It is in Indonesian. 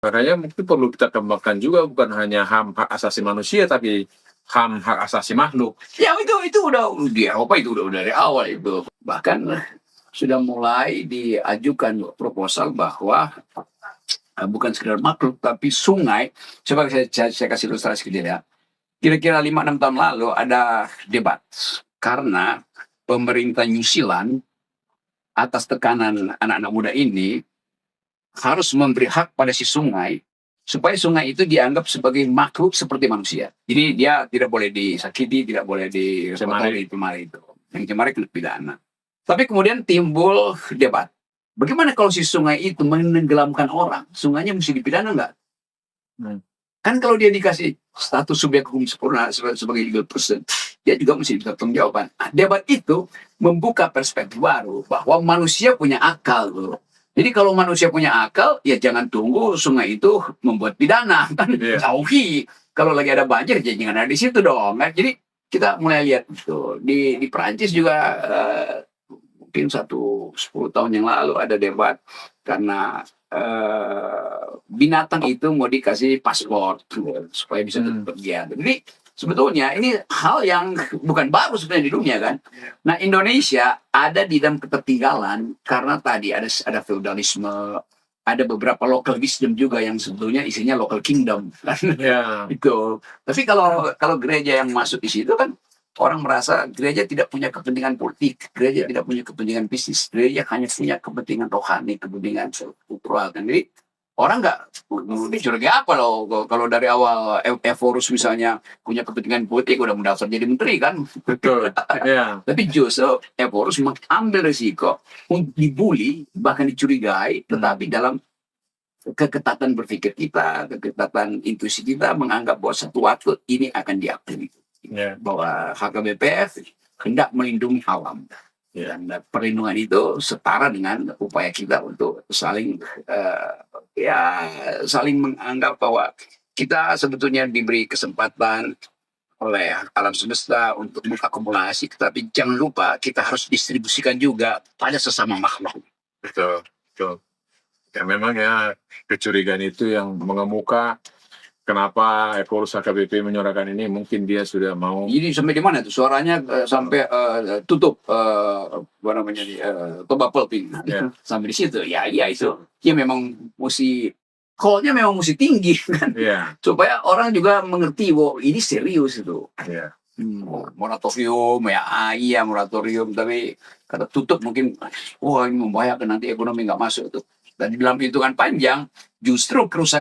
Makanya mungkin perlu kita kembangkan juga bukan hanya HAM hak asasi manusia, tapi HAM hak asasi makhluk. Ya itu udah di Eropa itu udah dari awal itu. Bahkan sudah mulai diajukan proposal bahwa bukan sekedar makhluk tapi sungai. Coba saya kasih ilustrasi ke dia ya. Kira-kira 5-6 tahun lalu ada debat karena pemerintah New Zealand atas tekanan anak-anak muda ini harus memberi hak pada si sungai supaya sungai itu dianggap sebagai makhluk seperti manusia. Jadi dia tidak boleh disakiti, tidak boleh Cemari. itu. Yang cemari kena pidana. Tapi kemudian timbul debat. Bagaimana kalau si sungai itu menenggelamkan orang? Sungainya mesti dipidana nggak? Kan kalau dia dikasih status subjek hukum sempurna sebagai legal person, dia juga mesti bisa tanggung jawaban. Nah, debat itu membuka perspektif baru bahwa manusia punya akal loh. Jadi kalau manusia punya akal, ya jangan tunggu sungai itu membuat pidana kan, jauhi. Kalau lagi ada banjir, ya jangan ada di situ dong. Kan? Jadi kita mulai lihat itu di Perancis juga mungkin 10 tahun yang lalu ada debat karena binatang itu mau dikasih paspor supaya bisa berpergian. Jadi sebetulnya ini hal yang bukan baru sebenarnya di dunia kan. Nah Indonesia ada di dalam ketertinggalan karena tadi ada feudalisme, ada beberapa local wisdom juga yang sebetulnya isinya local kingdom kan. Itu. Tapi kalau gereja yang masuk di situ kan orang merasa gereja tidak punya kepentingan politik, gereja tidak punya kepentingan bisnis, gereja hanya punya kepentingan rohani, kepentingan kultural. Dan jadi orang nggak dicurigai apa loh kalau dari awal Evorus misalnya punya kepentingan politik udah mendaftar jadi menteri kan. Betul. Tapi justru Evorus mengambil risiko untuk dibully bahkan dicurigai, tetapi dalam keketatan berpikir kita, keketatan intuisi kita menganggap bahwa satu waktu ini akan diakui. Bahwa HKBPF hendak melindungi alam dan perlindungan itu setara dengan upaya kita untuk saling saling menganggap bahwa kita sebetulnya diberi kesempatan oleh alam semesta untuk mengakumulasi, tetapi jangan lupa kita harus distribusikan juga pada sesama makhluk. Betul. Ya memang ya kecurigaan itu yang mengemuka. Kenapa Evorus HKBP menyuarakan ini? Mungkin dia sudah mau. Jadi sampai di mana tuh suaranya sampai tutup apa namanya Toba Pelping sampai di situ ya itu ya memang mesti call-nya memang mesti tinggi kan supaya orang juga mengerti bahwa ini serius itu. Moratorium ya moratorium tapi kata tutup mungkin ini membahayakan nanti ekonomi nggak masuk tuh dan dalam hitungan panjang justru kerusakan